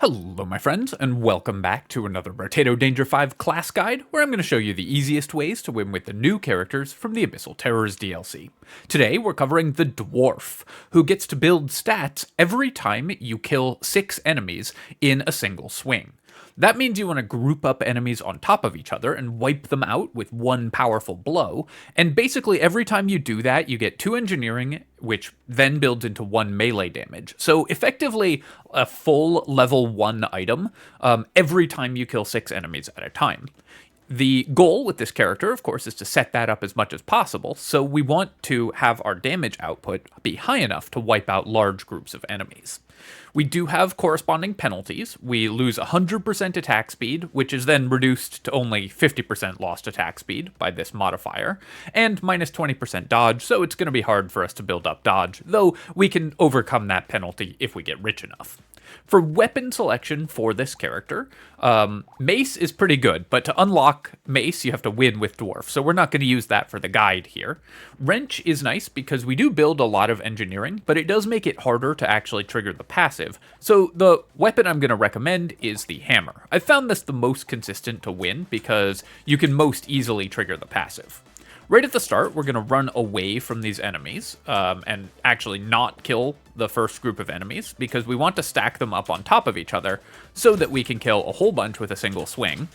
Hello my friends, and welcome back to another Brotato Danger 5 class guide, where I'm going to show you the easiest ways to win with the new characters from the Abyssal Terrors DLC. Today we're covering the Dwarf, who gets to build stats every time you kill 6 enemies in a single swing. That means you want to group up enemies on top of each other and wipe them out with one powerful blow, and basically every time you do that you get 2 engineering, which then builds into 1 melee damage. So effectively a full level 1 item every time you kill 6 enemies at a time. The goal with this character, of course, is to set that up as much as possible, so we want to have our damage output be high enough to wipe out large groups of enemies. We do have corresponding penalties. We lose 100% attack speed, which is then reduced to only 50% lost attack speed by this modifier, and minus 20% dodge, so it's going to be hard for us to build up dodge, though we can overcome that penalty if we get rich enough. For weapon selection for this character, Mace is pretty good, but to unlock Mace, you have to win with Dwarf, so we're not going to use that for the guide here. Wrench is nice because we do build a lot of engineering, but it does make it harder to actually trigger the passive, so the weapon I'm going to recommend is the hammer. I found this the most consistent to win because you can most easily trigger the passive. Right at the start, we're going to run away from these enemies and actually not kill the first group of enemies because we want to stack them up on top of each other so that we can kill a whole bunch with a single swing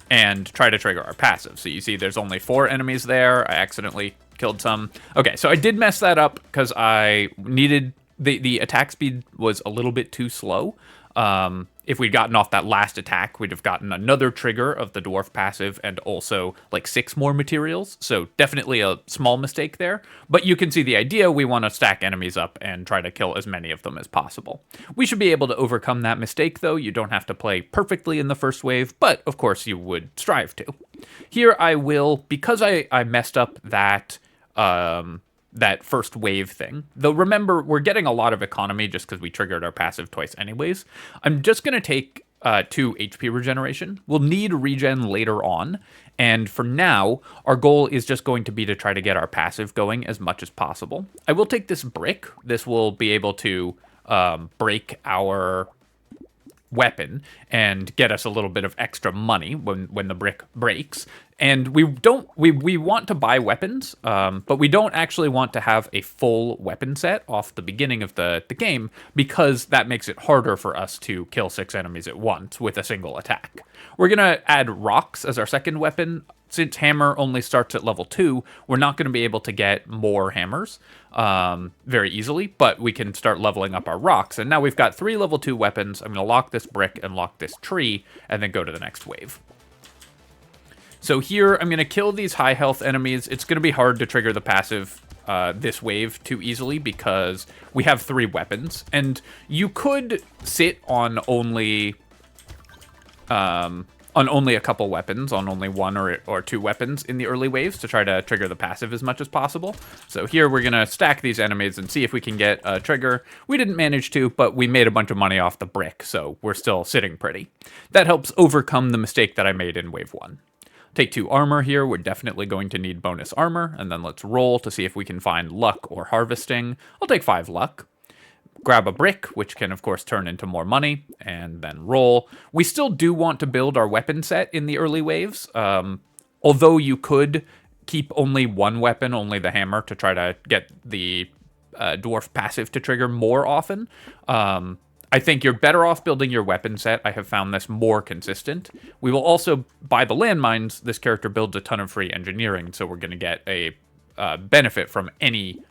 and try to trigger our passive. So you see there's only 4 enemies there. I accidentally killed some. Okay, so I did mess that up because I needed... The attack speed was a little bit too slow. If we'd gotten off that last attack, we'd have gotten another trigger of the Dwarf passive and also like 6 more materials. So definitely a small mistake there. But you can see the idea. We want to stack enemies up and try to kill as many of them as possible. We should be able to overcome that mistake, though. You don't have to play perfectly in the first wave, but of course you would strive to. Here I will, because I messed up that... that first wave thing. Though remember, we're getting a lot of economy just because we triggered our passive twice anyways. I'm just going to take 2 HP regeneration. We'll need regen later on, and for now, our goal is just going to be to try to get our passive going as much as possible. I will take this brick. This will be able to break our weapon and get us a little bit of extra money when the brick breaks. And we want to buy weapons, but we don't actually want to have a full weapon set off the beginning of the game because that makes it harder for us to kill 6 enemies at once with a single attack. We're going to add rocks as our second weapon. Since hammer only starts at level 2, we're not going to be able to get more hammers very easily, but we can start leveling up our rocks. And now we've got 3 level 2 weapons. I'm going to lock this brick and lock this tree, and then go to the next wave. So here, I'm going to kill these high health enemies. It's going to be hard to trigger the passive this wave too easily because we have 3 weapons. And you could sit on only a couple weapons, on only 1 or 2 weapons in the early waves to try to trigger the passive as much as possible. So here we're going to stack these enemies and see if we can get a trigger. We didn't manage to, but we made a bunch of money off the brick, so we're still sitting pretty. That helps overcome the mistake that I made in wave 1. Take 2 armor here. We're definitely going to need bonus armor, and then let's roll to see if we can find luck or harvesting. I'll take 5 luck. Grab a brick, which can, of course, turn into more money, and then roll. We still do want to build our weapon set in the early waves, although you could keep only 1 weapon, only the hammer, to try to get the Dwarf passive to trigger more often. I think you're better off building your weapon set. I have found this more consistent. We will also buy the landmines. This character builds a ton of free engineering, so we're going to get a benefit from any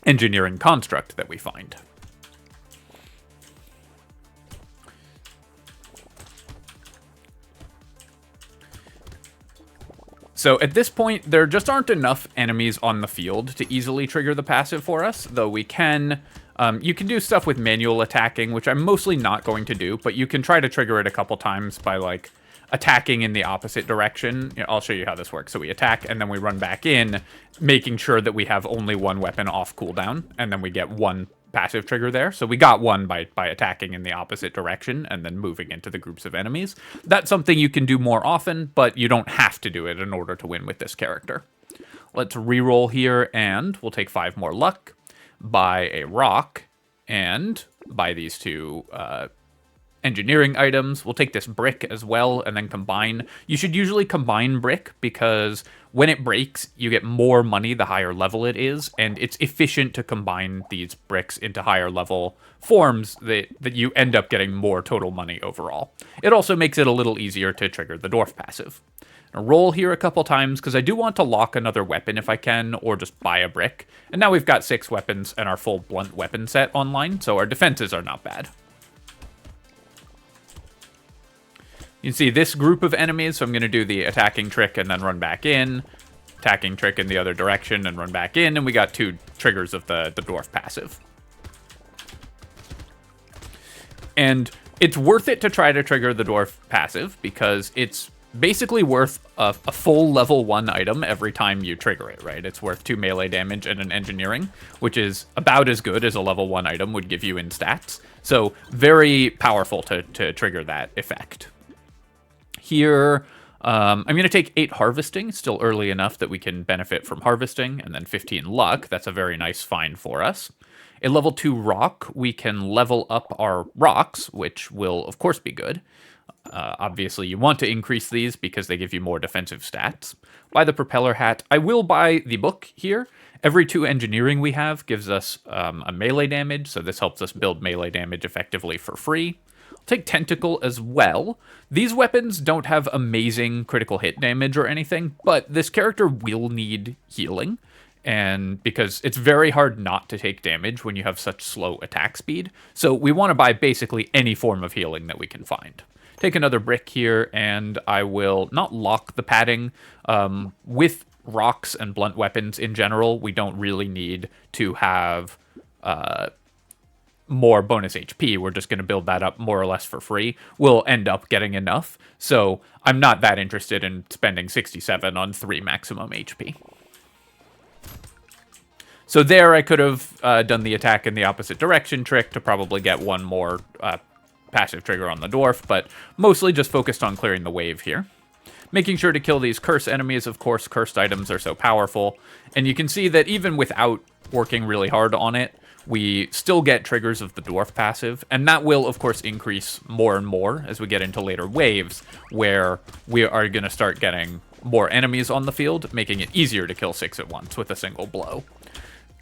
engineering construct that we find. So at this point, there just aren't enough enemies on the field to easily trigger the passive for us, though we can... you can do stuff with manual attacking, which I'm mostly not going to do, but you can try to trigger it a couple times by, like, attacking in the opposite direction. I'll show you how this works. So we attack, and then we run back in, making sure that we have only 1 weapon off cooldown, and then we get 1 passive trigger there. So we got 1 by attacking in the opposite direction, and then moving into the groups of enemies. That's something you can do more often, but you don't have to do it in order to win with this character. Let's reroll here, and we'll take 5 more luck, buy a rock, and buy these 2 engineering items. We'll take this brick as well and then combine. You should usually combine brick because when it breaks, you get more money the higher level it is, and it's efficient to combine these bricks into higher level forms that you end up getting more total money overall. It also makes it a little easier to trigger the Dwarf passive. I'll roll here a couple times because I do want to lock another weapon if I can, or just buy a brick. And now we've got 6 weapons and our full blunt weapon set online, so our defenses are not bad. You can see this group of enemies, so I'm going to do the attacking trick and then run back in, attacking trick in the other direction and run back in, and we got 2 triggers of the Dwarf passive. And it's worth it to try to trigger the Dwarf passive because it's basically worth a full level 1 item every time you trigger it, right? It's worth 2 melee damage and an engineering, which is about as good as a level 1 item would give you in stats. So very powerful to trigger that effect. Here, I'm going to take 8 harvesting, still early enough that we can benefit from harvesting, and then 15 luck. That's a very nice find for us. A level 2 rock, we can level up our rocks, which will, of course, be good. Obviously, you want to increase these because they give you more defensive stats. Buy the propeller hat. I will buy the book here. Every 2 engineering we have gives us a melee damage, so this helps us build melee damage effectively for free. I'll take tentacle as well. These weapons don't have amazing critical hit damage or anything, but this character will need healing. And because it's very hard not to take damage when you have such slow attack speed. So we want to buy basically any form of healing that we can find. Take another brick here, and I will not lock the padding. With rocks and blunt weapons in general, we don't really need to have more bonus HP. We're just going to build that up more or less for free. We'll end up getting enough. So I'm not that interested in spending 67 on 3 maximum HP. So there I could have done the attack in the opposite direction trick to probably get 1 more passive trigger on the Dwarf, but mostly just focused on clearing the wave here. Making sure to kill these curse enemies. Of course, cursed items are so powerful. And you can see that even without working really hard on it, we still get triggers of the Dwarf passive, and that will, of course, increase more and more as we get into later waves, where we are going to start getting more enemies on the field, making it easier to kill 6 at once with a single blow.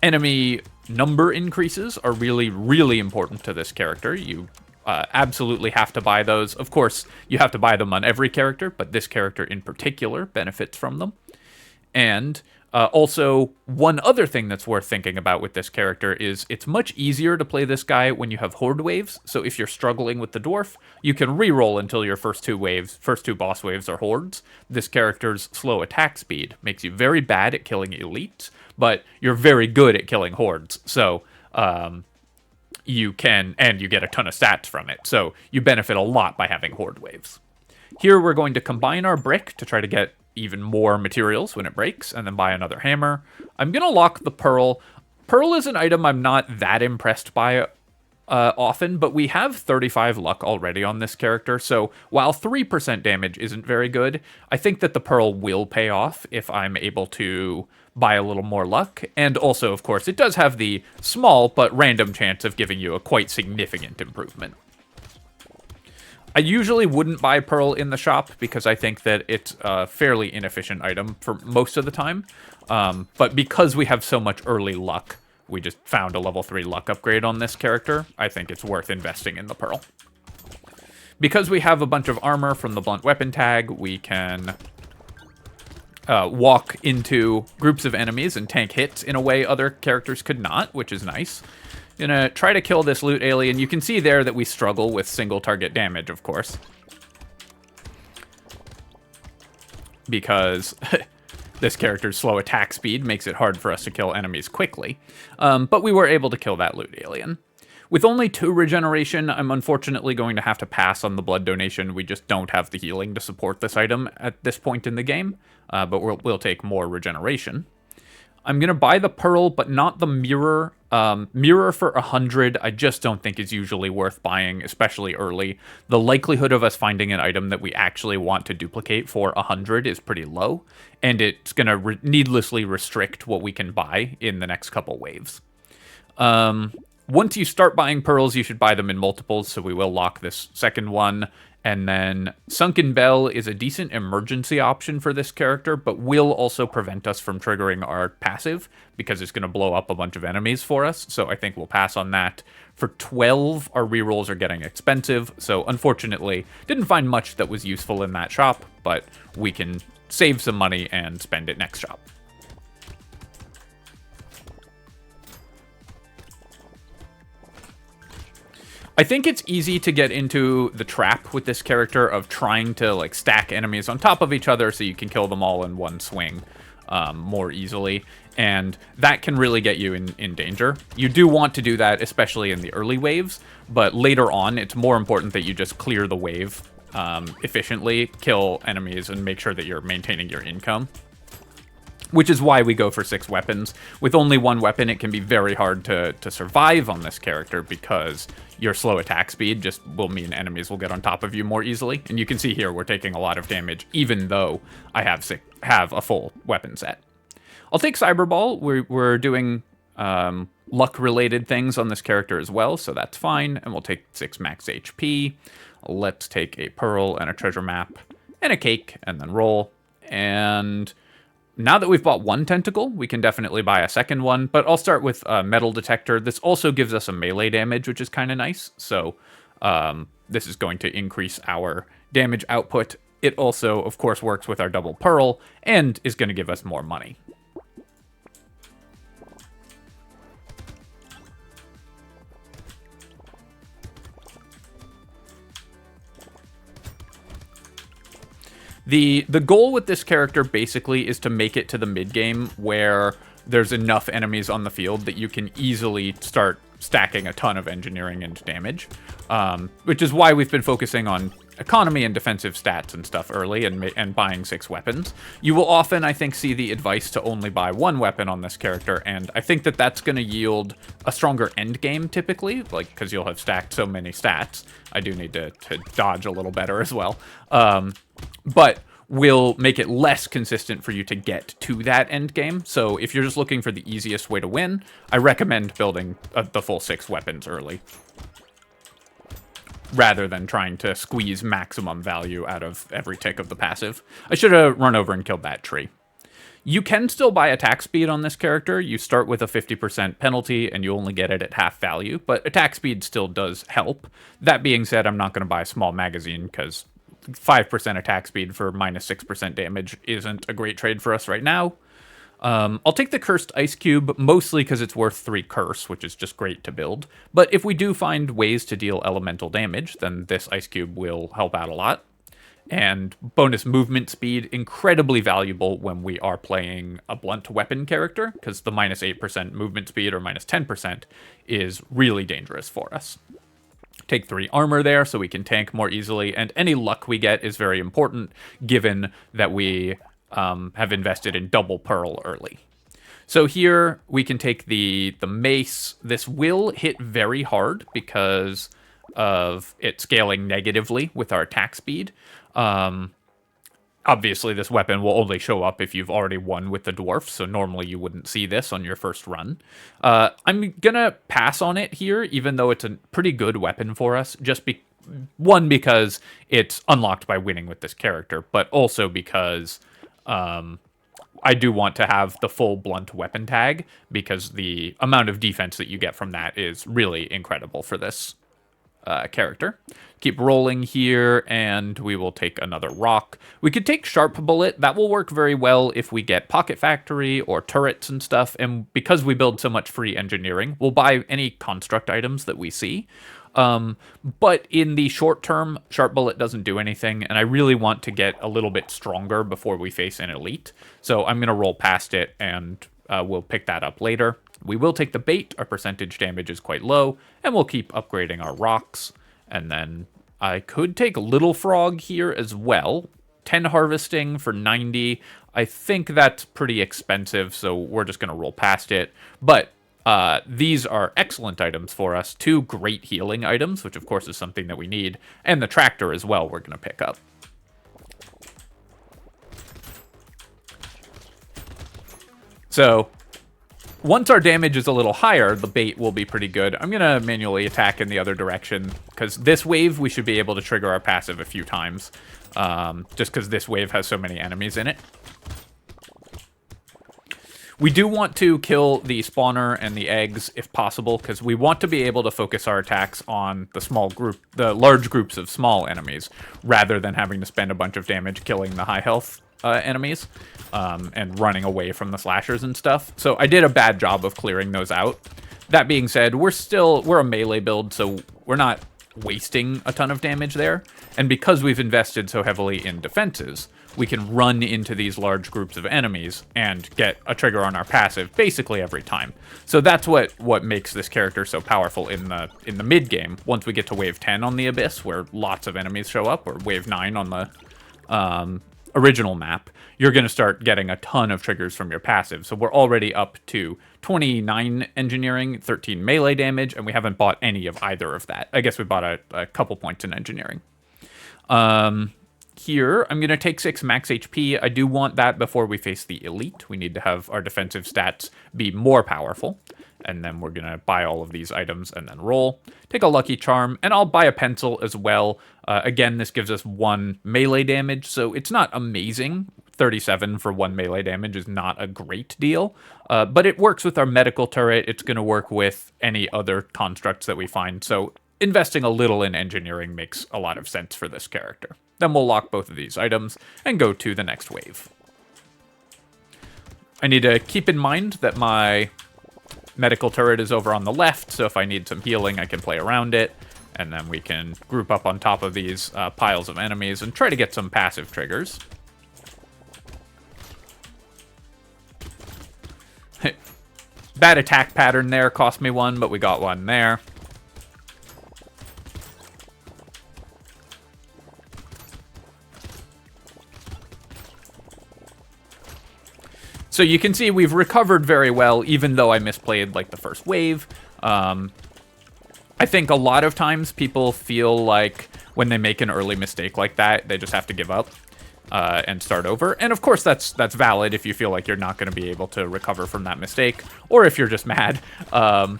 Enemy number increases are really, really important to this character. You absolutely have to buy those. Of course, you have to buy them on every character, but this character in particular benefits from them. And also, one other thing that's worth thinking about with this character is it's much easier to play this guy when you have horde waves. So if you're struggling with the Dwarf, you can reroll until your first 2 boss waves are hordes. This character's slow attack speed makes you very bad at killing elites, but you're very good at killing hordes. So you get a ton of stats from it. So you benefit a lot by having horde waves. Here we're going to combine our brick to try to get even more materials when it breaks, and then buy another hammer. I'm going to lock the pearl. Pearl is an item I'm not that impressed by often, but we have 35 luck already on this character, so while 3% damage isn't very good, I think that the pearl will pay off if I'm able to buy a little more luck, and also, of course, it does have the small but random chance of giving you a quite significant improvement. I usually wouldn't buy Pearl in the shop because I think that it's a fairly inefficient item for most of the time. But because we have so much early luck, we just found a level 3 luck upgrade on this character, I think it's worth investing in the Pearl. Because we have a bunch of armor from the blunt weapon tag, we can walk into groups of enemies and tank hits in a way other characters could not, which is nice. Gonna try to kill this loot alien. You can see there that we struggle with single target damage, of course. Because this character's slow attack speed makes it hard for us to kill enemies quickly. But we were able to kill that loot alien. With only 2 regeneration, I'm unfortunately going to have to pass on the blood donation. We just don't have the healing to support this item at this point in the game. But we'll take more regeneration. I'm going to buy the pearl, but not the mirror. Mirror for 100, I just don't think is usually worth buying, especially early. The likelihood of us finding an item that we actually want to duplicate for 100 is pretty low, and it's going to needlessly restrict what we can buy in the next couple waves. Once you start buying pearls, you should buy them in multiples, so we will lock this second one. And then Sunken Bell is a decent emergency option for this character, but will also prevent us from triggering our passive, because it's going to blow up a bunch of enemies for us, so I think we'll pass on that. For 12, our rerolls are getting expensive, so unfortunately, didn't find much that was useful in that shop, but we can save some money and spend it next shop. I think it's easy to get into the trap with this character of trying to like stack enemies on top of each other so you can kill them all in one swing more easily, and that can really get you in danger. You do want to do that, especially in the early waves, but later on, it's more important that you just clear the wave efficiently, kill enemies, and make sure that you're maintaining your income. Which is why we go for 6 weapons. With only 1 weapon, it can be very hard to survive on this character because your slow attack speed just will mean enemies will get on top of you more easily. And you can see here we're taking a lot of damage, even though I have a full weapon set. I'll take Cyberball. We're doing luck-related things on this character as well, so that's fine. And we'll take 6 max HP. Let's take a Pearl and a Treasure Map and a Cake, and then roll. And now that we've bought 1 tentacle, we can definitely buy a second one, but I'll start with a metal detector. This also gives us a melee damage, which is kind of nice, so this is going to increase our damage output. It also, of course, works with our double pearl, and is going to give us more money. The goal with this character basically is to make it to the mid-game where there's enough enemies on the field that you can easily start stacking a ton of engineering and damage, which is why we've been focusing on economy and defensive stats and stuff early and buying 6 weapons. You will often, I think, see the advice to only buy 1 weapon on this character, and I think that that's going to yield a stronger end game typically, like because you'll have stacked so many stats. I do need to dodge a little better as well. But will make it less consistent for you to get to that end game. So if you're just looking for the easiest way to win, I recommend building the full 6 weapons early, rather than trying to squeeze maximum value out of every tick of the passive. I should have run over and killed that tree. You can still buy attack speed on this character. You start with a 50% penalty, and you only get it at half value, but attack speed still does help. That being said, I'm not going to buy a small magazine, because 5% attack speed for minus 6% damage isn't a great trade for us right now. I'll take the Cursed Ice Cube, mostly because it's worth 3 curse, which is just great to build. But if we do find ways to deal elemental damage, then this Ice Cube will help out a lot. And bonus movement speed, incredibly valuable when we are playing a blunt weapon character, because the minus 8% movement speed or minus 10% is really dangerous for us. Take 3 armor there so we can tank more easily, and any luck we get is very important, given that we have invested in double pearl early. So here we can take the mace. This will hit very hard because of it scaling negatively with our attack speed. Obviously, this weapon will only show up if you've already won with the dwarf, so normally you wouldn't see this on your first run. I'm gonna pass on it here, even though it's a pretty good weapon for us, just because it's unlocked by winning with this character, but also because I do want to have the full blunt weapon tag, because the amount of defense that you get from that is really incredible for this character. Keep rolling here, and we will take another rock. We could take Sharp Bullet. That will work very well if we get Pocket Factory or turrets and stuff, and because we build so much free engineering, we'll buy any construct items that we see. But in the short term, Sharp Bullet doesn't do anything, and I really want to get a little bit stronger before we face an elite. So I'm going to roll past it, and we'll pick that up later. We will take the bait. Our percentage damage is quite low, and we'll keep upgrading our rocks. And then I could take Little Frog here as well. 10 harvesting for 90. I think that's pretty expensive, so we're just going to roll past it. But these are excellent items for us. 2 great healing items, which of course is something that we need. And the tractor as well we're going to pick up. So Once our damage is a little higher, the bait will be pretty good. I'm going to manually attack in the other direction, because this wave, we should be able to trigger our passive a few times, just because this wave has so many enemies in it. We do want to kill the spawner and the eggs if possible, because we want to be able to focus our attacks on the large groups of small enemies, rather than having to spend a bunch of damage killing the high health enemies and running away from the slashers and stuff. So I did a bad job of clearing those out. That being said, we're a melee build, so we're not wasting a ton of damage there. And because we've invested so heavily in defenses, we can run into these large groups of enemies and get a trigger on our passive basically every time. So that's what makes this character so powerful in the mid game. Once we get to wave 10 on the Abyss, where lots of enemies show up, or wave 9 on the original map, you're going to start getting a ton of triggers from your passive. So we're already up to 29 engineering, 13 melee damage, and we haven't bought any of either of that. I guess we bought a couple points in engineering. Here, I'm going to take 6 max HP. I do want that before we face the elite. We need to have our defensive stats be more powerful. And then we're going to buy all of these items and then roll. Take a lucky charm, and I'll buy a pencil as well. Again, this gives us 1 melee damage, so it's not amazing. 37 for 1 melee damage is not a great deal, but it works with our medical turret. It's going to work with any other constructs that we find, so investing a little in engineering makes a lot of sense for this character. Then we'll lock both of these items and go to the next wave. I need to keep in mind that my medical turret is over on the left, so if I need some healing, I can play around it, and then we can group up on top of these piles of enemies and try to get some passive triggers. Bad attack pattern there, cost me 1, but we got 1 there. So you can see we've recovered very well, even though I misplayed like the first wave. I think a lot of times people feel like when they make an early mistake like that, they just have to give up and start over. And of course, that's valid if you feel like you're not going to be able to recover from that mistake, or if you're just mad.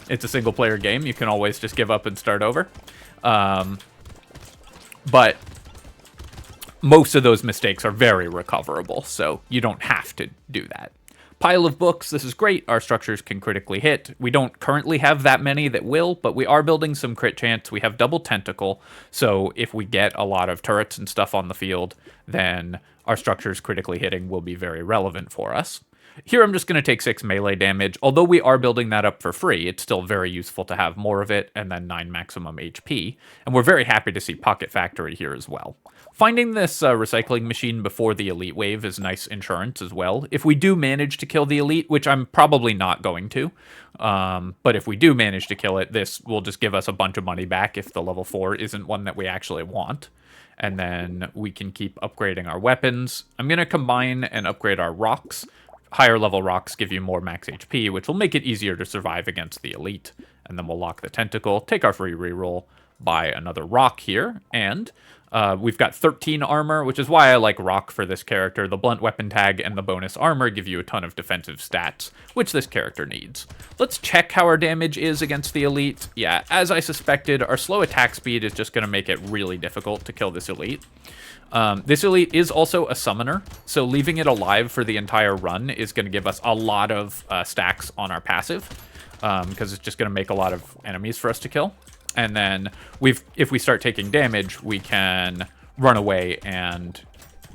It's a single player game. You can always just give up and start over. But most of those mistakes are very recoverable, so you don't have to do that. Pile of books, this is great. Our structures can critically hit. We don't currently have that many that will, but we are building some crit chance. We have double tentacle, so if we get a lot of turrets and stuff on the field, then our structures critically hitting will be very relevant for us. Here I'm just going to take 6 melee damage. Although we are building that up for free, it's still very useful to have more of it, and then 9 maximum HP. And we're very happy to see Pocket Factory here as well. Finding this recycling machine before the elite wave is nice insurance as well. If we do manage to kill the elite, which I'm probably not going to, but if we do manage to kill it, this will just give us a bunch of money back if the level 4 isn't one that we actually want. And then we can keep upgrading our weapons. I'm going to combine and upgrade our rocks. Higher level rocks give you more max HP, which will make it easier to survive against the elite. And then we'll lock the tentacle, take our free reroll, buy another rock here, and we've got 13 armor, which is why I like rock for this character. The blunt weapon tag and the bonus armor give you a ton of defensive stats, which this character needs. Let's check how our damage is against the elite. Yeah, as I suspected, our slow attack speed is just going to make it really difficult to kill this elite. This elite is also a summoner, so leaving it alive for the entire run is going to give us a lot of stacks on our passive, because it's just going to make a lot of enemies for us to kill. And then if we start taking damage, we can run away and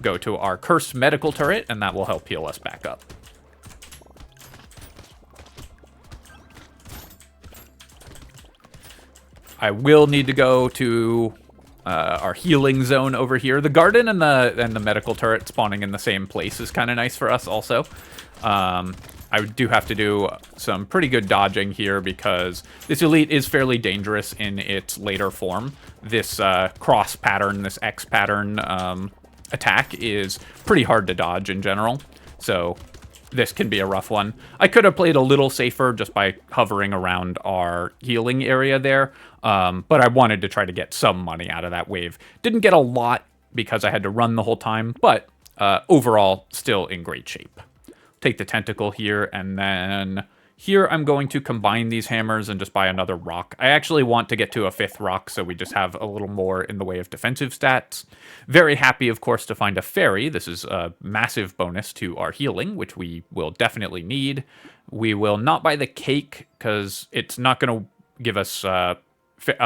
go to our cursed medical turret, and that will help heal us back up. I will need to go to our healing zone over here. The garden and the medical turret spawning in the same place is kind of nice for us also. I do have to do some pretty good dodging here because this elite is fairly dangerous in its later form. This cross pattern, this X pattern attack is pretty hard to dodge in general, so this can be a rough one. I could have played a little safer just by hovering around our healing area there, but I wanted to try to get some money out of that wave. Didn't get a lot because I had to run the whole time, but overall, still in great shape. Take the tentacle here, and then Here I'm going to combine these hammers and just buy another rock. I actually want to get to a 5th rock so we just have a little more in the way of defensive stats. Very happy, of course, to find a fairy. This is a massive bonus to our healing, which we will definitely need. We will not buy the cake because it's not going to give us a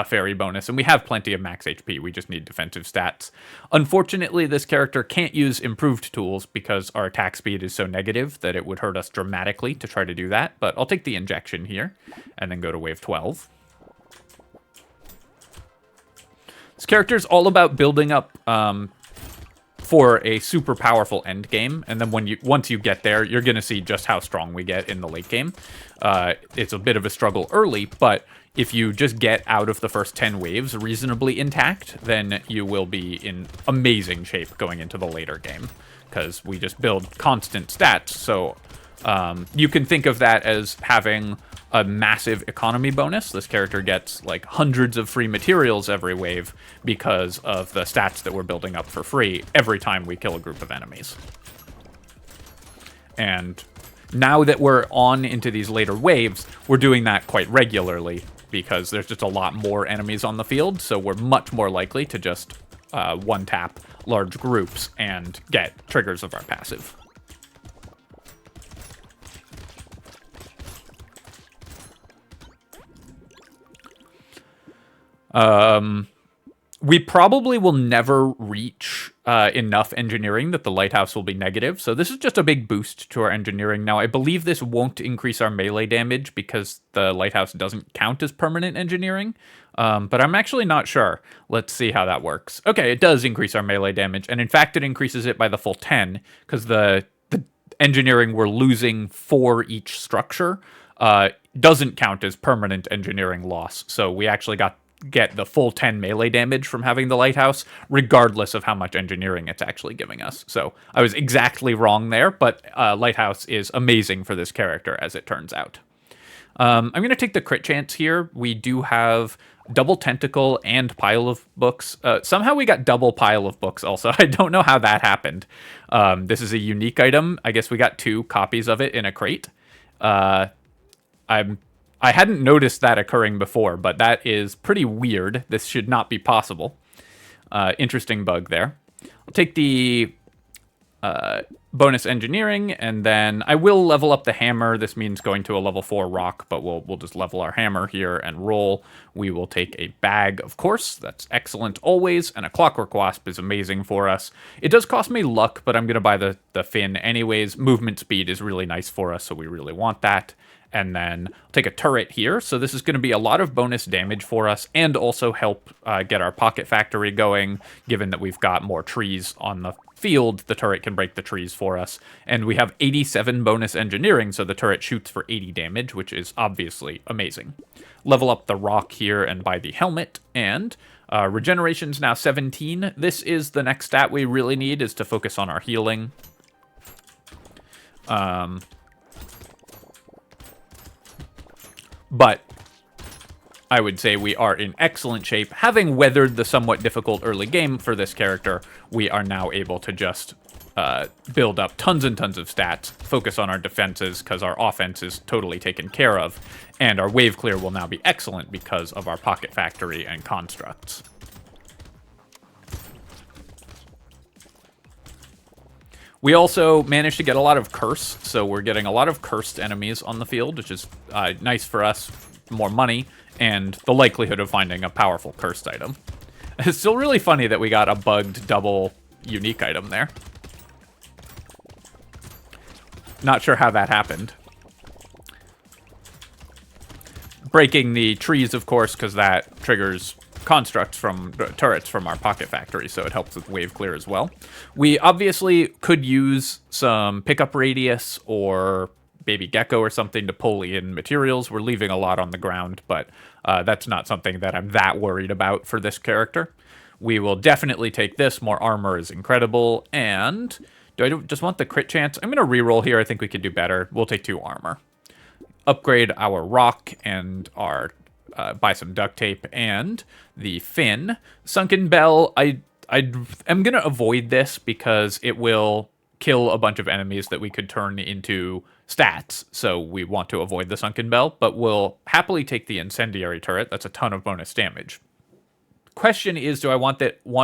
fairy bonus, and we have plenty of max HP. We just need defensive stats. Unfortunately, this character can't use improved tools because our attack speed is so negative that it would hurt us dramatically to try to do that, but I'll take the injection here and then go to wave 12. This character is all about building up for a super powerful end game, and then once you get there, you're going to see just how strong we get in the late game. It's a bit of a struggle early, but if you just get out of the first 10 waves reasonably intact, then you will be in amazing shape going into the later game, because we just build constant stats. So you can think of that as having a massive economy bonus. This character gets like hundreds of free materials every wave because of the stats that we're building up for free every time we kill a group of enemies. And now that we're on into these later waves, we're doing that quite regularly because there's just a lot more enemies on the field, so we're much more likely to just one-tap large groups and get triggers of our passive. We probably will never reach enough engineering that the lighthouse will be negative, so this is just a big boost to our engineering. Now, I believe this won't increase our melee damage because the lighthouse doesn't count as permanent engineering, but I'm actually not sure. Let's see how that works. Okay, it does increase our melee damage, and in fact, it increases it by the full 10, because the engineering we're losing for each structure doesn't count as permanent engineering loss, so we actually get the full 10 melee damage from having the lighthouse, regardless of how much engineering it's actually giving us. So I was exactly wrong there, but lighthouse is amazing for this character, as it turns out. I'm going to take the crit chance here. We do have double tentacle and pile of books. Somehow we got double pile of books also. I don't know how that happened. This is a unique item. I guess we got 2 copies of it in a crate. I hadn't noticed that occurring before, but that is pretty weird. This should not be possible. Interesting bug there. I'll take the bonus engineering, and then I will level up the hammer. This means going to a level 4 rock, but we'll just level our hammer here and roll. We will take a bag, of course. That's excellent always, and a clockwork wasp is amazing for us. It does cost me luck, but I'm going to buy the fin anyways. Movement speed is really nice for us, so we really want that. And then I'll take a turret here. So this is going to be a lot of bonus damage for us and also help get our pocket factory going. Given that we've got more trees on the field, the turret can break the trees for us. And we have 87 bonus engineering, so the turret shoots for 80 damage, which is obviously amazing. Level up the rock here and buy the helmet. And regeneration's now 17. This is the next stat we really need, is to focus on our healing. But I would say we are in excellent shape. Having weathered the somewhat difficult early game for this character, we are now able to just build up tons and tons of stats, focus on our defenses because our offense is totally taken care of, and our wave clear will now be excellent because of our pocket factory and constructs. We also managed to get a lot of curse, so we're getting a lot of cursed enemies on the field, which is nice for us, more money, and the likelihood of finding a powerful cursed item. It's still really funny that we got a bugged double unique item there. Not sure how that happened. Breaking the trees, of course, because that triggers constructs from turrets from our pocket factory, so it helps with wave clear as well. We obviously could use some pickup radius or baby gecko or something to pull in materials. We're leaving a lot on the ground, but that's not something that I'm that worried about for this character. We will definitely take this. More armor is incredible. And do I just want the crit chance? I'm going to reroll here. I think we could do better. We'll take 2 armor. Upgrade our rock and our buy some duct tape and the fin. Sunken Bell, I am going to avoid this because it will kill a bunch of enemies that we could turn into stats, so we want to avoid the Sunken Bell, but we'll happily take the Incendiary Turret. That's a ton of bonus damage. Question is, do I want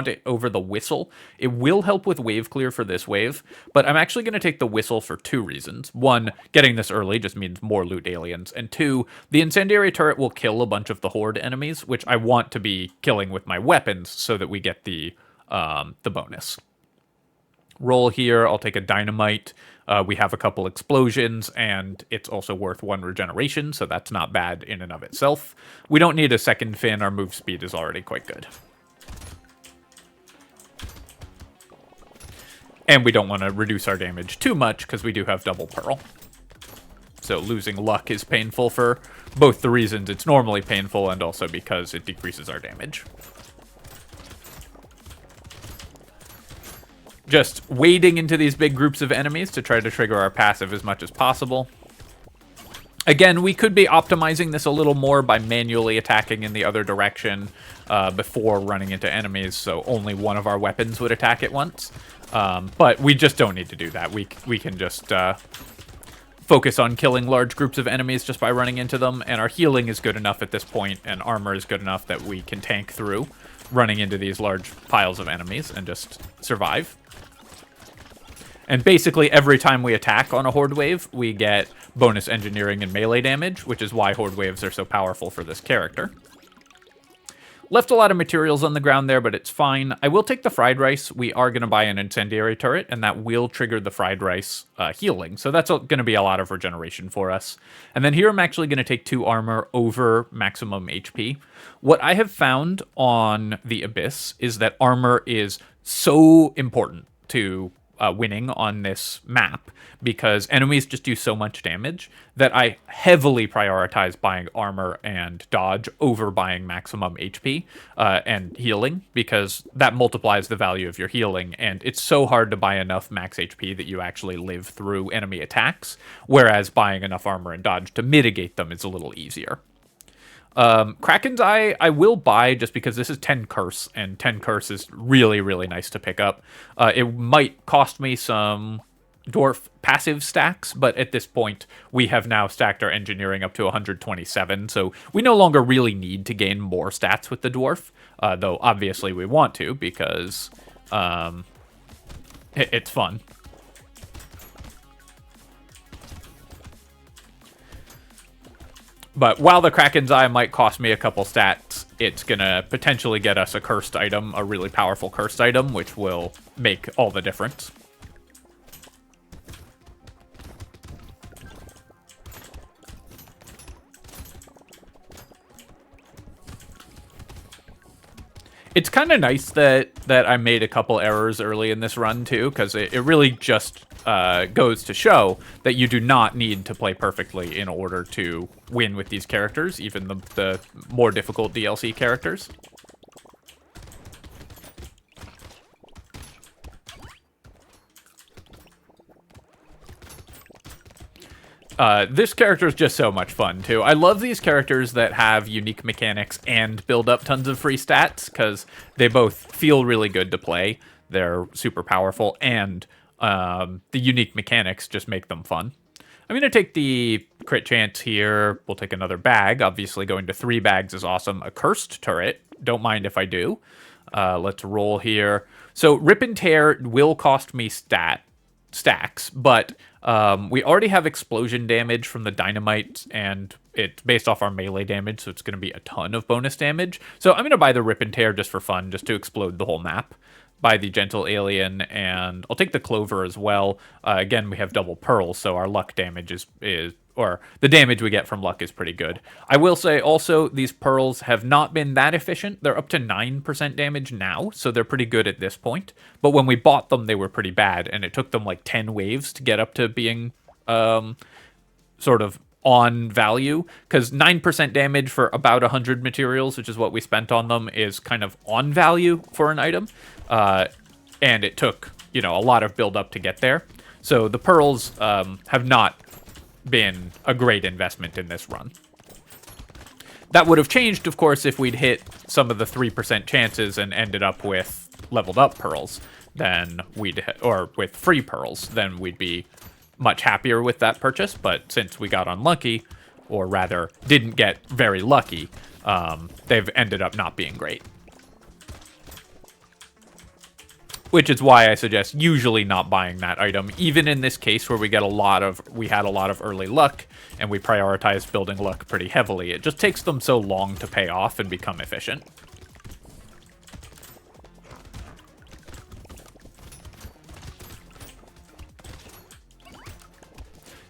it over the Whistle? It will help with wave clear for this wave, but I'm actually going to take the Whistle for two reasons. One, getting this early just means more loot aliens, and two, the Incendiary Turret will kill a bunch of the Horde enemies, which I want to be killing with my weapons so that we get the bonus. Roll here, I'll take a Dynamite. We have a couple explosions, and it's also worth 1 regeneration, so that's not bad in and of itself. We don't need a second fin, our move speed is already quite good. And we don't want to reduce our damage too much, because we do have double Pearl. So losing luck is painful for both the reasons it's normally painful, and also because it decreases our damage. Just wading into these big groups of enemies to try to trigger our passive as much as possible. Again, we could be optimizing this a little more by manually attacking in the other direction before running into enemies, so only one of our weapons would attack at once. But we just don't need to do that. We can just focus on killing large groups of enemies just by running into them, and our healing is good enough at this point, and armor is good enough that we can tank through running into these large piles of enemies and just survive. And basically every time we attack on a Horde wave, we get bonus engineering and melee damage, which is why Horde waves are so powerful for this character. Left a lot of materials on the ground there, but it's fine. I will take the fried rice. We are going to buy an incendiary turret, and that will trigger the fried rice healing. So that's going to be a lot of regeneration for us. And then here I'm actually going to take 2 armor over maximum HP. What I have found on the Abyss is that armor is so important to winning on this map, because enemies just do so much damage that I heavily prioritize buying armor and dodge over buying maximum HP and healing, because that multiplies the value of your healing, and it's so hard to buy enough max HP that you actually live through enemy attacks, whereas buying enough armor and dodge to mitigate them is a little easier. Kraken's Eye, I will buy just because this is 10 curse, and 10 curse is really, really nice to pick up. It might cost me some dwarf passive stacks, but at this point, we have now stacked our engineering up to 127, so we no longer really need to gain more stats with the dwarf, though obviously we want to, because it's fun. But while the Kraken's Eye might cost me a couple stats, it's going to potentially get us a cursed item, a really powerful cursed item, which will make all the difference. It's kind of nice that I made a couple errors early in this run, too, because it really just goes to show that you do not need to play perfectly in order to win with these characters, even the more difficult DLC characters. This character is just so much fun, too. I love these characters that have unique mechanics and build up tons of free stats, because they both feel really good to play. They're super powerful, and the unique mechanics just make them fun. I'm going to take the crit chance here. We'll take another bag. Obviously, going to 3 bags is awesome. A cursed turret. Don't mind if I do. Let's roll here. So, Rip and Tear will cost me stacks, but we already have explosion damage from the dynamite, and it's based off our melee damage, so it's going to be a ton of bonus damage. So I'm going to buy the Rip and Tear just for fun, just to explode the whole map. Buy the Gentle Alien, and I'll take the Clover as well. Again, we have double pearls, so our luck damage or the damage we get from luck is pretty good. I will say also, these pearls have not been that efficient. They're up to 9% damage now, so they're pretty good at this point. But when we bought them, they were pretty bad, and it took them like 10 waves to get up to being sort of on value, because 9% damage for about 100 materials, which is what we spent on them, is kind of on value for an item. And it took, a lot of build up to get there. So the pearls have not been a great investment in this run. That would have changed, of course, if we'd hit some of the 3% chances and ended up with leveled up pearls, or with free pearls, then we'd be much happier with that purchase, but since we got unlucky, or rather didn't get very lucky, they've ended up not being great. Which is why I suggest usually not buying that item, even in this case where we had a lot of early luck, and we prioritized building luck pretty heavily. It just takes them so long to pay off and become efficient.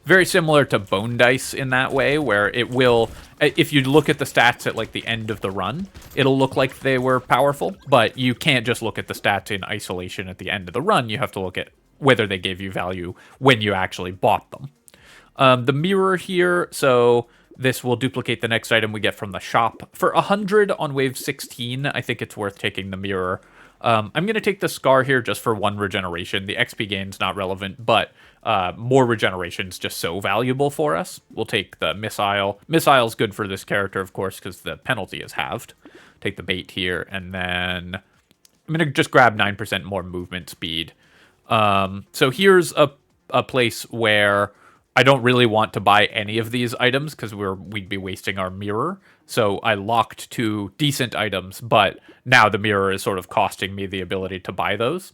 Very similar to Bone Dice in that way, where it will, if you look at the stats at like the end of the run, it'll look like they were powerful, but you can't just look at the stats in isolation at the end of the run. You have to look at whether they gave you value when you actually bought them. The mirror here, so this will duplicate the next item we get from the shop. For 100 on wave 16, I think it's worth taking the mirror. I'm going to take the Scar here just for 1 regeneration. The XP gain's not relevant, but more regeneration's just so valuable for us. We'll take the Missile. Missile's good for this character, of course, because the penalty is halved. Take the bait here, and then I'm going to just grab 9% more movement speed. So here's a place where I don't really want to buy any of these items because we'd be wasting our mirror. So I locked 2 decent items, but now the mirror is sort of costing me the ability to buy those.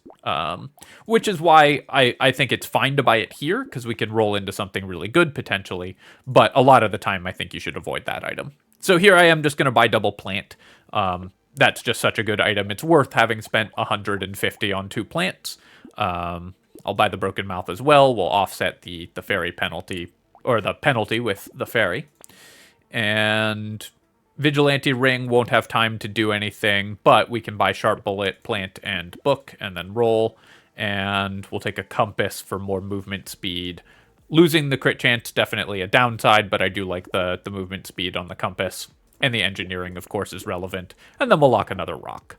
Which is why I think it's fine to buy it here, because we can roll into something really good potentially. But a lot of the time, I think you should avoid that item. So here I am just going to buy double plant. That's just such a good item. It's worth having spent 150 on 2 plants. I'll buy the Broken Mouth as well. We'll offset the fairy penalty, or the penalty with the fairy. And Vigilante Ring won't have time to do anything, but we can buy Sharp Bullet, Plant, and Book, and then roll. And we'll take a Compass for more movement speed. Losing the crit chance, definitely a downside, but I do like the movement speed on the Compass. And the Engineering, of course, is relevant. And then we'll lock another rock.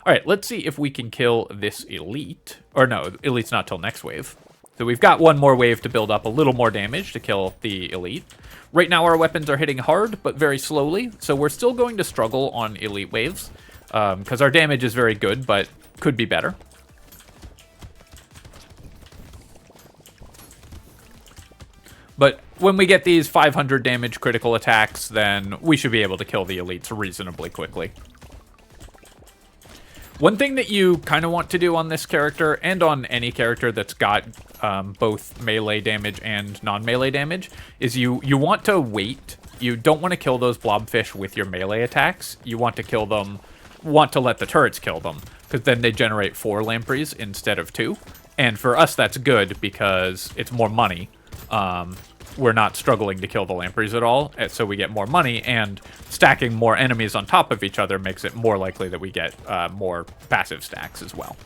All right, let's see if we can kill this elite. Or no, elite's not till next wave. So we've got 1 more wave to build up a little more damage to kill the elite. Right now our weapons are hitting hard, but very slowly. So we're still going to struggle on elite waves. Because our damage is very good, but could be better. But when we get these 500 damage critical attacks, then we should be able to kill the elites reasonably quickly. One thing that you kind of want to do on this character, and on any character that's got both melee damage and non-melee damage, is you want to wait. You don't want to kill those blobfish with your melee attacks. You want to kill them, want to let the turrets kill them, because then they generate 4 lampreys instead of 2. And for us, that's good, because it's more money. We're not struggling to kill the lampreys at all, so we get more money, and stacking more enemies on top of each other makes it more likely that we get more passive stacks as well.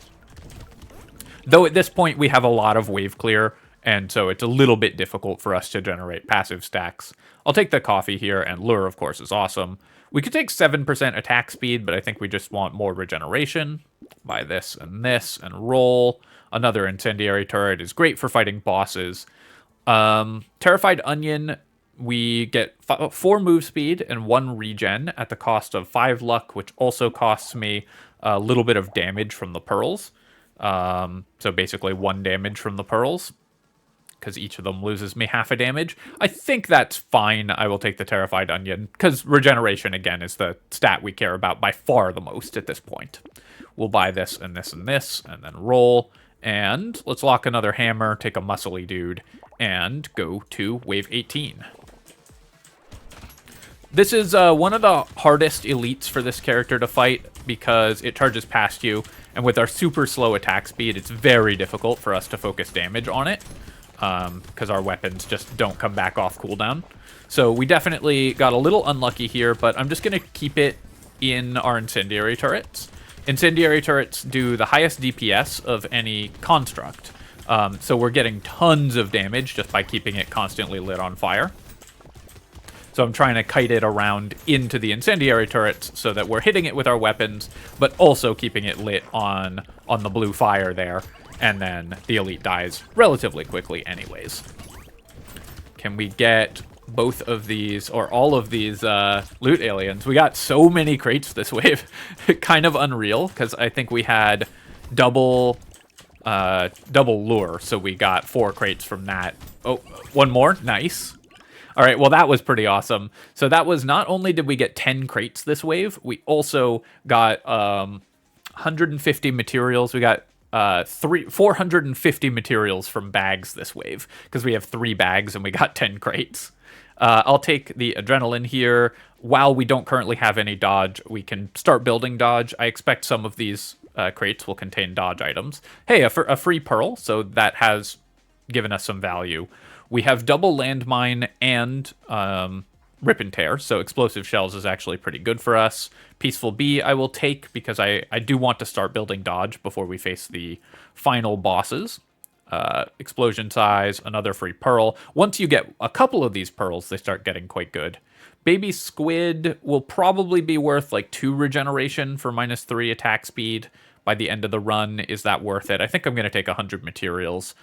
Though at this point we have a lot of wave clear, and so it's a little bit difficult for us to generate passive stacks. I'll take the coffee here, and lure, of course, is awesome. We could take 7% attack speed, but I think we just want more regeneration. Buy this, and roll. Another incendiary turret is great for fighting bosses. Terrified Onion, we get 4 move speed and 1 regen at the cost of 5 luck, which also costs me a little bit of damage from the pearls. So basically 1 damage from the pearls, because each of them loses me half a damage. I think that's fine. I will take the Terrified Onion, because regeneration, again, is the stat we care about by far the most at this point. We'll buy this, and then roll. And let's lock another hammer, take a muscly dude, and go to wave 18. This is one of the hardest elites for this character to fight because it charges past you, and with our super slow attack speed, it's very difficult for us to focus damage on it because our weapons just don't come back off cooldown. So we definitely got a little unlucky here, but I'm just going to keep it in our incendiary turrets. Incendiary turrets do the highest DPS of any construct. So we're getting tons of damage just by keeping it constantly lit on fire. So I'm trying to kite it around into the incendiary turrets so that we're hitting it with our weapons, but also keeping it lit on the blue fire there. And then the elite dies relatively quickly anyways. Can we get both of these, or all of these loot aliens? We got so many crates this wave. Kind of unreal, because I think we had double double lure, so we got 4 crates from that. Oh, one more. Nice. All right, well, that was pretty awesome. So that was, not only did we get 10 crates this wave, we also got 150 materials. We got 450 materials from bags this wave, because we have 3 bags and we got 10 crates. I'll take the adrenaline here. While we don't currently have any dodge, we can start building dodge. I expect some of these crates will contain dodge items. Hey, a free pearl, so that has given us some value. We have double landmine and rip and tear, so explosive shells is actually pretty good for us. Peaceful bee I will take, because I do want to start building dodge before we face the final bosses. Explosion size, another free pearl. Once you get a couple of these pearls, they start getting quite good. Baby squid will probably be worth like 2 regeneration for -3 attack speed by the end of the run. Is that worth it? I think I'm going to take 100 materials.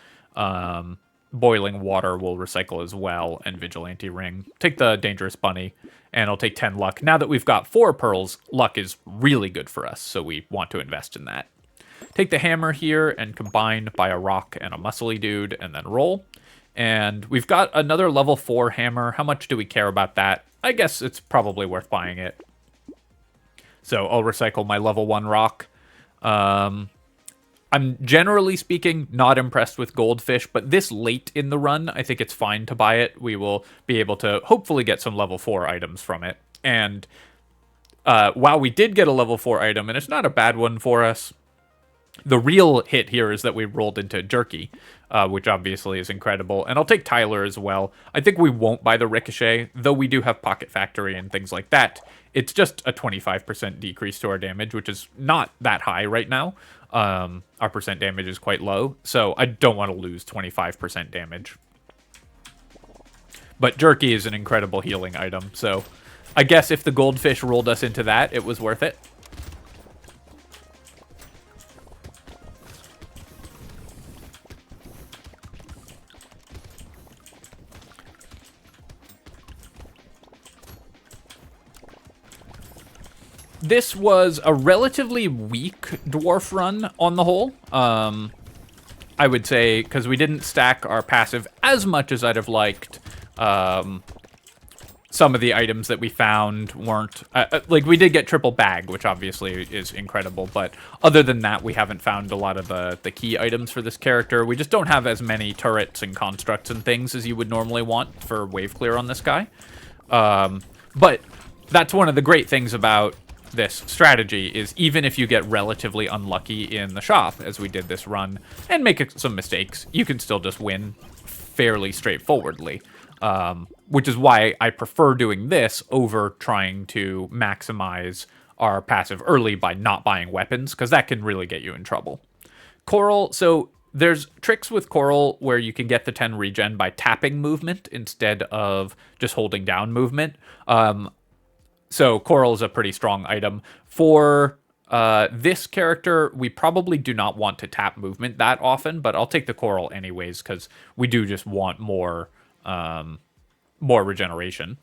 Boiling water will recycle as well, and vigilante ring. Take the dangerous bunny, and I'll take 10 luck. Now that we've got 4 pearls, luck is really good for us, so we want to invest in that. Take the hammer here and combine by a rock and a muscly dude, and then roll. And we've got another level 4 hammer. How much do we care about that? I guess it's probably worth buying it. So I'll recycle my level 1 rock. I'm generally speaking not impressed with goldfish, but this late in the run, I think it's fine to buy it. We will be able to hopefully get some level 4 items from it. And while we did get a level 4 item, and it's not a bad one for us, the real hit here is that we rolled into jerky, which obviously is incredible. And I'll take Tyler as well. I think we won't buy the ricochet, though we do have Pocket Factory and things like that. It's just a 25% decrease to our damage, which is not that high right now. Our percent damage is quite low, so I don't want to lose 25% damage. But jerky is an incredible healing item, so I guess if the goldfish rolled us into that, it was worth it. This was a relatively weak dwarf run on the whole. I would say, because we didn't stack our passive as much as I'd have liked. Some of the items that we found weren't... like, we did get triple bag, which obviously is incredible, but other than that, we haven't found a lot of the key items for this character. We just don't have as many turrets and constructs and things as you would normally want for wave clear on this guy. But that's one of the great things about this strategy, is even if you get relatively unlucky in the shop, as we did this run, and make some mistakes, you can still just win fairly straightforwardly. Which is why I prefer doing this over trying to maximize our passive early by not buying weapons, because that can really get you in trouble. Coral, so there's tricks with Coral where you can get the 10 regen by tapping movement instead of just holding down movement. So Coral is a pretty strong item. For this character, we probably do not want to tap movement that often, but I'll take the Coral anyways, because we do just want more regeneration.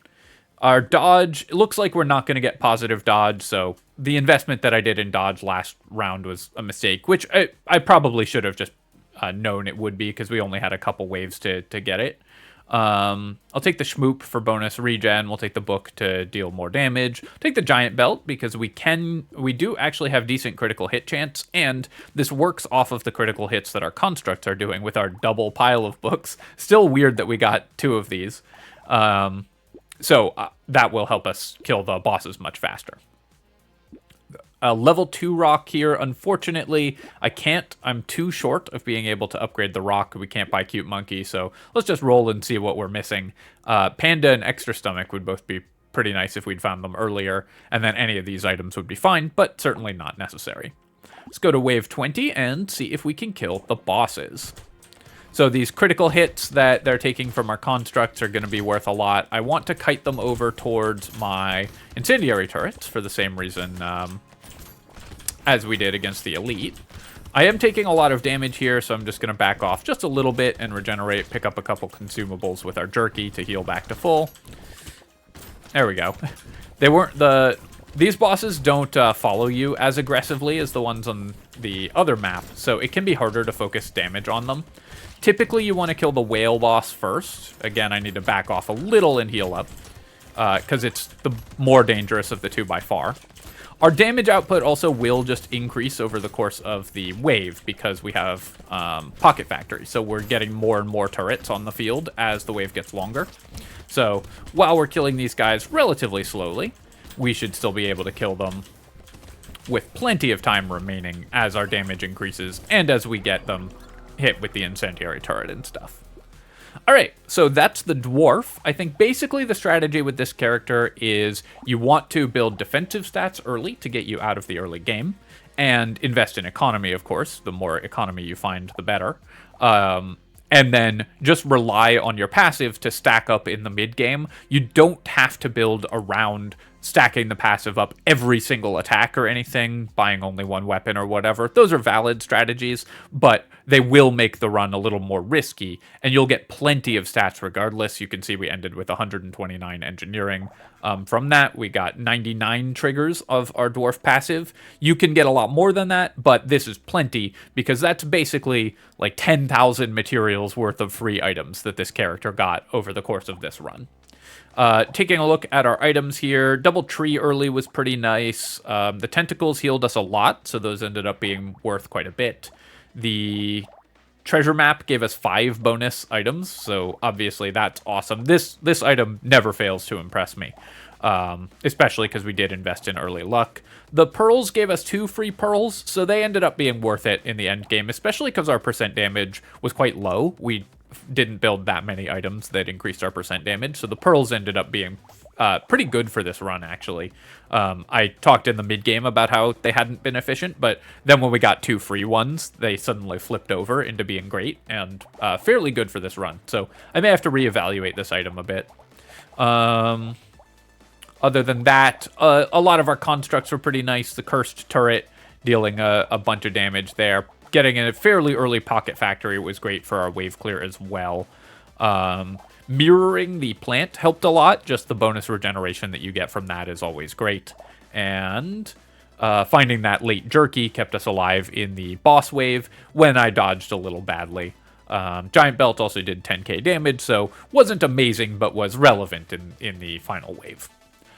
Our dodge, it looks like we're not going to get positive dodge, so the investment that I did in dodge last round was a mistake, which I probably should have just known it would be, because we only had a couple waves to get it. I'll take the Schmoop for bonus regen. We'll take the book to deal more damage. Take the giant belt because we do actually have decent critical hit chance, and this works off of the critical hits that our constructs are doing with our double pile of books. Still weird that we got 2 of these. So that will help us kill the bosses much faster. Level 2 rock here. Unfortunately, I can't. I'm too short of being able to upgrade the rock. We can't buy Cute Monkey, so let's just roll and see what we're missing. Panda and Extra Stomach would both be pretty nice if we'd found them earlier, and then any of these items would be fine, but certainly not necessary. Let's go to wave 20 and see if we can kill the bosses. So these critical hits that they're taking from our constructs are going to be worth a lot. I want to kite them over towards my incendiary turrets for the same reason as we did against the elite. I am taking a lot of damage here, so I'm just going to back off just a little bit and regenerate, pick up a couple consumables with our jerky to heal back to full. There we go. They weren't These bosses don't follow you as aggressively as the ones on the other map, so it can be harder to focus damage on them. Typically, you want to kill the whale boss first. Again, I need to back off a little and heal up, because it's the more dangerous of the two by far. Our damage output also will just increase over the course of the wave because we have Pocket Factory. So we're getting more and more turrets on the field as the wave gets longer. So while we're killing these guys relatively slowly, we should still be able to kill them with plenty of time remaining as our damage increases and as we get them hit with the incendiary turret and stuff. Alright, so that's the Dwarf. I think basically the strategy with this character is you want to build defensive stats early to get you out of the early game, and invest in economy, of course. The more economy you find, the better. And then just rely on your passive to stack up in the mid-game. You don't have to build around stacking the passive up every single attack or anything, buying only one weapon or whatever. Those are valid strategies, but they will make the run a little more risky, and you'll get plenty of stats regardless. You can see we ended with 129 engineering. From that, we got 99 triggers of our dwarf passive. You can get a lot more than that, but this is plenty, because that's basically like 10,000 materials worth of free items that this character got over the course of this run. Taking a look at our items here, double tree early was pretty nice. The tentacles healed us a lot, so those ended up being worth quite a bit. The treasure map gave us 5 bonus items, so obviously that's awesome. This item never fails to impress me, especially because we did invest in early luck. The pearls gave us 2 free pearls, so they ended up being worth it in the end game, especially because our percent damage was quite low. We didn't build that many items that increased our percent damage, so the pearls ended up being pretty good for this run, actually. I talked in the mid-game about how they hadn't been efficient, but then when we got 2 free ones, they suddenly flipped over into being great and fairly good for this run. So I may have to reevaluate this item a bit. Other than that, a lot of our constructs were pretty nice. The cursed turret dealing a bunch of damage there. Getting a fairly early Pocket Factory was great for our wave clear as well. Mirroring the plant helped a lot. Just the bonus regeneration that you get from that is always great. And finding that late jerky kept us alive in the boss wave when I dodged a little badly. Giant Belt also did 10k damage, so wasn't amazing, but was relevant in the final wave.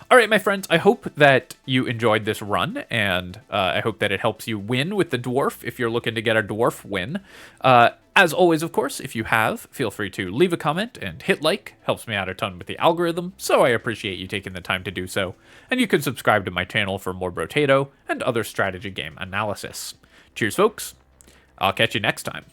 Alright, my friends, I hope that you enjoyed this run, and I hope that it helps you win with the Dwarf if you're looking to get a Dwarf win. As always, of course, if you have, feel free to leave a comment and hit like. Helps me out a ton with the algorithm, so I appreciate you taking the time to do so. And you can subscribe to my channel for more Brotato and other strategy game analysis. Cheers, folks. I'll catch you next time.